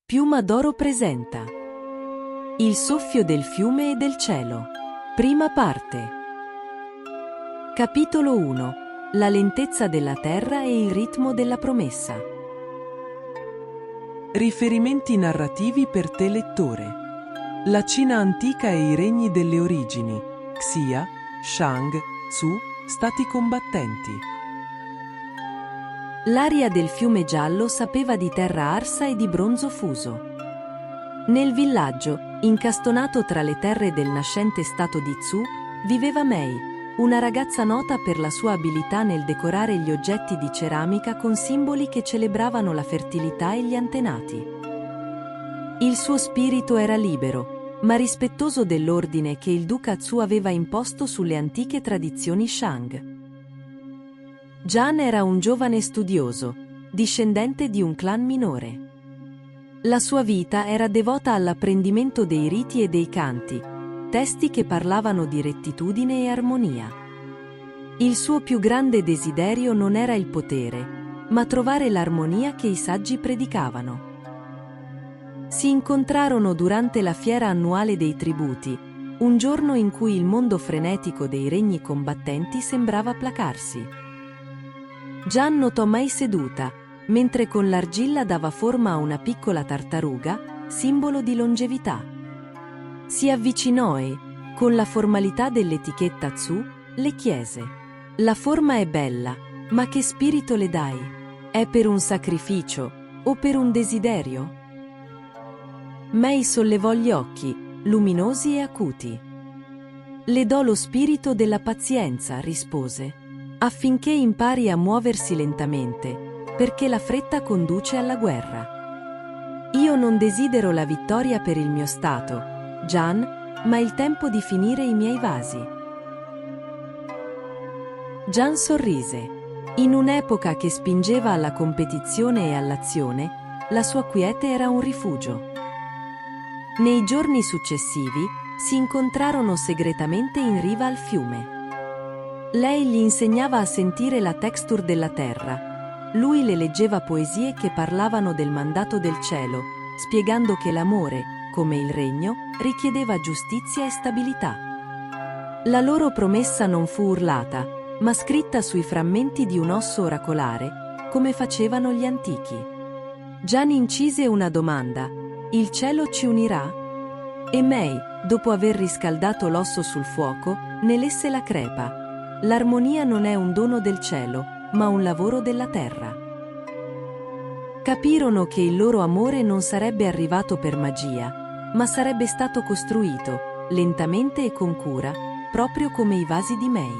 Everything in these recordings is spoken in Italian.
Piuma d'Oro presenta Il soffio del fiume e del cielo. Prima parte. Capitolo 1. La lentezza della terra e il ritmo della promessa. Riferimenti narrativi per te lettore. La Cina antica e i regni delle origini. Xia, Shang, Tzu, stati combattenti. L'aria del fiume giallo sapeva di terra arsa e di bronzo fuso. Nel villaggio, incastonato tra le terre del nascente stato di Tzu, viveva Mei, una ragazza nota per la sua abilità nel decorare gli oggetti di ceramica con simboli che celebravano la fertilità e gli antenati. Il suo spirito era libero, ma rispettoso dell'ordine che il duca Tzu aveva imposto sulle antiche tradizioni Shang. Jian era un giovane studioso, discendente di un clan minore. La sua vita era devota all'apprendimento dei riti e dei canti, testi che parlavano di rettitudine e armonia. Il suo più grande desiderio non era il potere, ma trovare l'armonia che i saggi predicavano. Si incontrarono durante la fiera annuale dei tributi, un giorno in cui il mondo frenetico dei regni combattenti sembrava placarsi. Jian notò Mei seduta, mentre con l'argilla dava forma a una piccola tartaruga, simbolo di longevità. Si avvicinò e, con la formalità dell'etichetta Tzu, le chiese: «La forma è bella, ma che spirito le dai? È per un sacrificio o per un desiderio?» Mei sollevò gli occhi, luminosi e acuti. «Le do lo spirito della pazienza», rispose, «affinché impari a muoversi lentamente, perché la fretta conduce alla guerra. Io non desidero la vittoria per il mio stato, Jian, ma il tempo di finire i miei vasi». Jian sorrise. In un'epoca che spingeva alla competizione e all'azione, la sua quiete era un rifugio. Nei giorni successivi, si incontrarono segretamente in riva al fiume. Lei gli insegnava a sentire la texture della terra. Lui le leggeva poesie che parlavano del mandato del cielo, spiegando che l'amore, come il regno, richiedeva giustizia e stabilità. La loro promessa non fu urlata, ma scritta sui frammenti di un osso oracolare, come facevano gli antichi. Jian incise una domanda: «Il cielo ci unirà?» E Mei, dopo aver riscaldato l'osso sul fuoco, ne lesse la crepa. L'armonia non è un dono del cielo, ma un lavoro della terra. Capirono che il loro amore non sarebbe arrivato per magia, ma sarebbe stato costruito, lentamente e con cura, proprio come i vasi di Mei.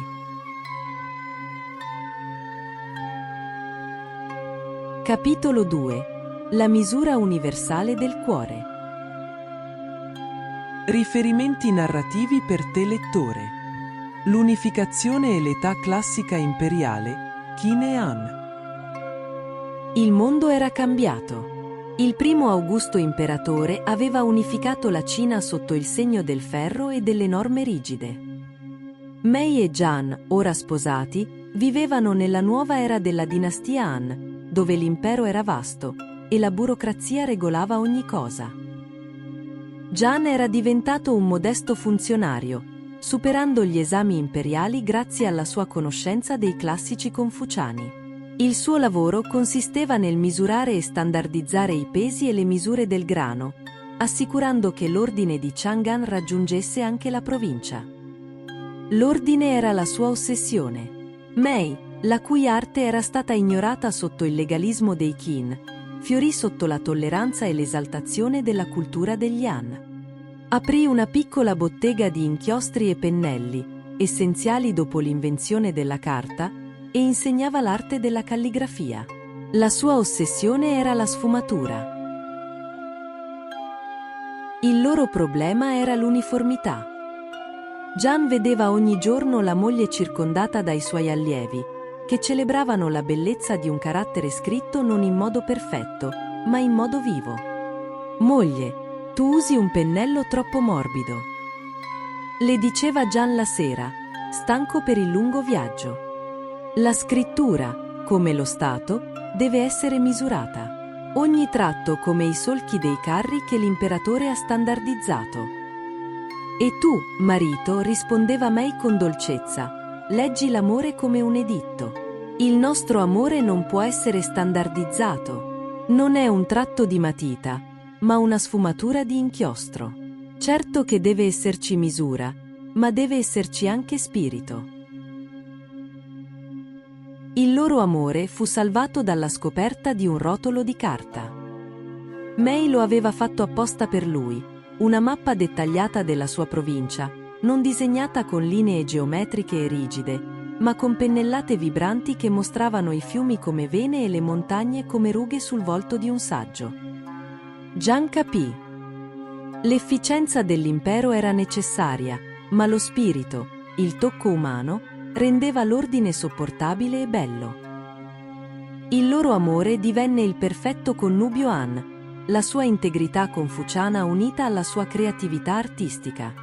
Capitolo 2. La misura universale del cuore. Riferimenti narrativi per te lettore. L'unificazione e l'età classica imperiale, Qin e Han. Il mondo era cambiato. Il primo Augusto imperatore aveva unificato la Cina sotto il segno del ferro e delle norme rigide. Mei e Jian, ora sposati, vivevano nella nuova era della dinastia Han, dove l'impero era vasto e la burocrazia regolava ogni cosa. Jian era diventato un modesto funzionario, superando gli esami imperiali grazie alla sua conoscenza dei classici confuciani. Il suo lavoro consisteva nel misurare e standardizzare i pesi e le misure del grano, assicurando che l'ordine di Chang'an raggiungesse anche la provincia. L'ordine era la sua ossessione. Mei, la cui arte era stata ignorata sotto il legalismo dei Qin, fiorì sotto la tolleranza e l'esaltazione della cultura degli Han. Aprì una piccola bottega di inchiostri e pennelli, essenziali dopo l'invenzione della carta, e insegnava l'arte della calligrafia. La sua ossessione era la sfumatura. Il loro problema era l'uniformità. Jian vedeva ogni giorno la moglie circondata dai suoi allievi, che celebravano la bellezza di un carattere scritto non in modo perfetto, ma in modo vivo. «Moglie, tu usi un pennello troppo morbido», le diceva Jian la sera, stanco per il lungo viaggio. «La scrittura, come lo stato, deve essere misurata. Ogni tratto come i solchi dei carri che l'imperatore ha standardizzato. E tu, marito, rispondeva Mei con dolcezza, leggi l'amore come un editto. Il nostro amore non può essere standardizzato. Non è un tratto di matita, ma una sfumatura di inchiostro. Certo che deve esserci misura, ma deve esserci anche spirito. Il loro amore fu salvato dalla scoperta di un rotolo di carta. Mei lo aveva fatto apposta per lui, una mappa dettagliata della sua provincia, non disegnata con linee geometriche e rigide, ma con pennellate vibranti che mostravano i fiumi come vene e le montagne come rughe sul volto di un saggio. Jiang capì. L'efficienza dell'impero era necessaria, ma lo spirito, il tocco umano, rendeva l'ordine sopportabile e bello. Il loro amore divenne il perfetto connubio Han, la sua integrità confuciana unita alla sua creatività artistica.